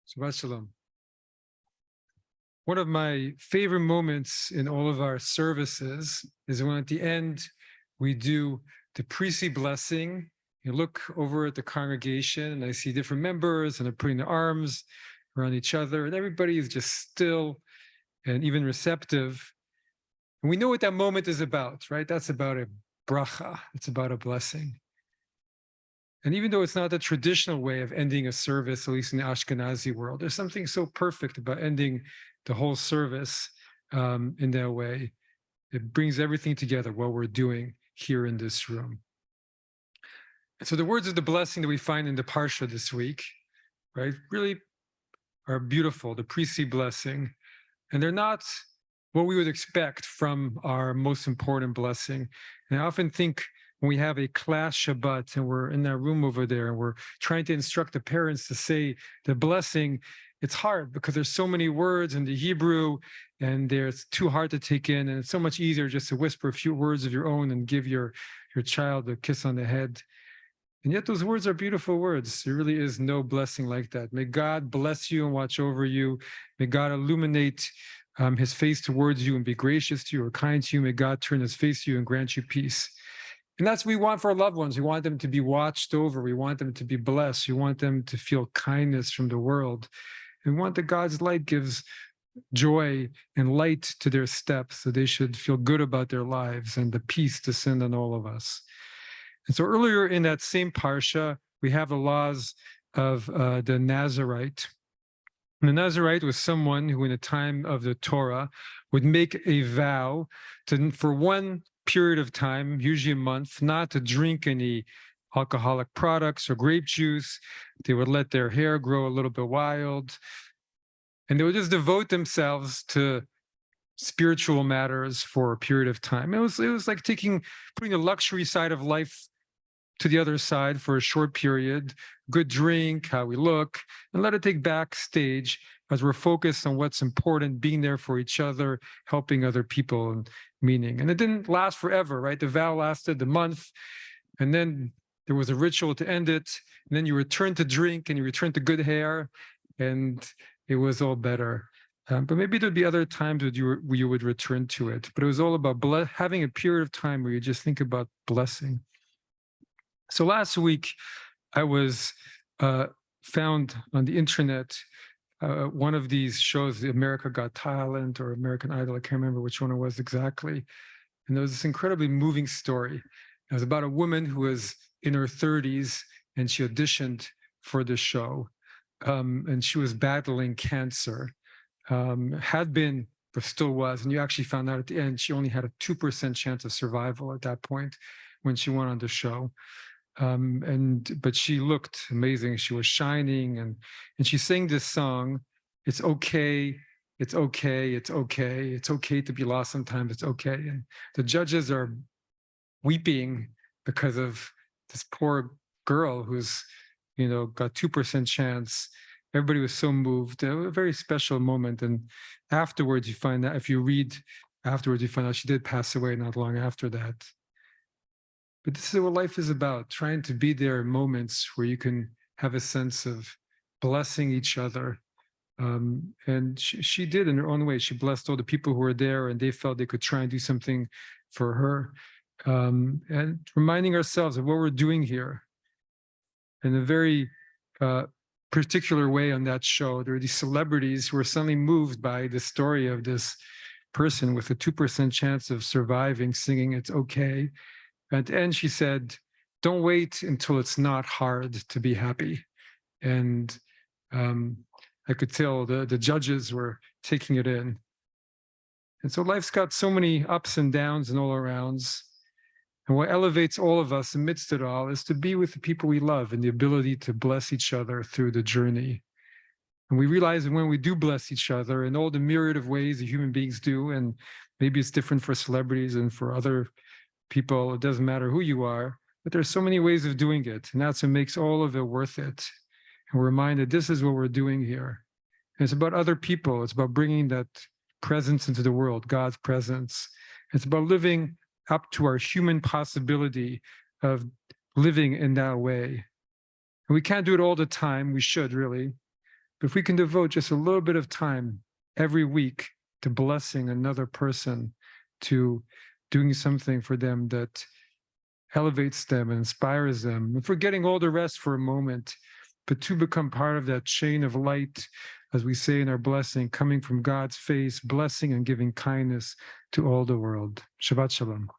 Shabbat Shalom. One of my favorite moments in all of our services is when at the end we do the pre-seed blessing. You look over at the congregation and I see different members and they're putting their arms around each other and everybody is just still and even receptive. And we know what that moment is about, right? That's about a bracha. It's about a blessing. And even though it's not the traditional way of ending a service, at least in the Ashkenazi world, there's something so perfect about ending the whole service in that way. It brings everything together, what we're doing here in this room. And so the words of the blessing that we find in the Parsha this week, right, really are beautiful, the pre-seed blessing. And they're not what we would expect from our most important blessing. And I often think when we have a class Shabbat and we're in that room over there and we're trying to instruct the parents to say the blessing, it's hard because there's so many words in the Hebrew and it's too hard to take in, and it's so much easier just to whisper a few words of your own and give your child a kiss on the head. And yet those words are beautiful words. There really is no blessing like that. May God bless you and watch over you. May God illuminate his face towards you and be gracious to you or kind to you. May God turn his face to you and grant you peace. And that's what we want for our loved ones. We want them to be watched over. We want them to be blessed. We want them to feel kindness from the world. And we want that God's light gives joy and light to their steps, so they should feel good about their lives and the peace descend on all of us. And so earlier in that same Parsha, we have the laws of the Nazarite. And the Nazarite was someone who in the time of the Torah would make a vow to, for one period of time, usually a month, not to drink any alcoholic products or grape juice. They would let their hair grow a little bit wild. And they would just devote themselves to spiritual matters for a period of time. It was like putting the luxury side of life to the other side for a short period, good drink, how we look, and let it take backstage as we're focused on what's important, being there for each other, helping other people, and meaning. And it didn't last forever, right? The vow lasted a month, and then there was a ritual to end it, and then you return to drink, and you return to good hair, and it was all better. But maybe there'd be other times where you would return to it. But it was all about having a period of time where you just think about blessing. So last week, I was found on the internet one of these shows, the America Got Talent or American Idol, I can't remember which one it was exactly. And there was this incredibly moving story. It was about a woman who was in her 30s and she auditioned for the show. And she was battling cancer, had been, but still was. And you actually found out at the end, she only had a 2% chance of survival at that point when she went on the show. But she looked amazing. She was shining, and she sang this song. It's okay. It's okay. It's okay. It's okay to be lost sometimes. It's okay. And the judges are weeping because of this poor girl who's, got 2% chance. Everybody was so moved. A very special moment. And afterwards, you find out, if you read afterwards, you find out she did pass away not long after that. But this is what life is about, trying to be there in moments where you can have a sense of blessing each other. And she did in her own way. She blessed all the people who were there, and they felt they could try and do something for her. And reminding ourselves of what we're doing here. In a very particular way on that show, there were these celebrities who were suddenly moved by the story of this person with a 2% chance of surviving, singing "It's Okay." At the end, she said, "Don't wait until it's not hard to be happy." And I could tell the judges were taking it in. And so life's got so many ups and downs and all arounds. And what elevates all of us amidst it all is to be with the people we love and the ability to bless each other through the journey. And we realize that when we do bless each other in all the myriad of ways that human beings do, and maybe it's different for celebrities and for other people, it doesn't matter who you are, but there's so many ways of doing it. And that's what makes all of it worth it. And we're reminded this is what we're doing here. And it's about other people. It's about bringing that presence into the world, God's presence. It's about living up to our human possibility of living in that way. And we can't do it all the time. We should, really. But if we can devote just a little bit of time every week to blessing another person, to doing something for them that elevates them and inspires them, and forgetting all the rest for a moment, but to become part of that chain of light, as we say in our blessing, coming from God's face, blessing and giving kindness to all the world. Shabbat Shalom.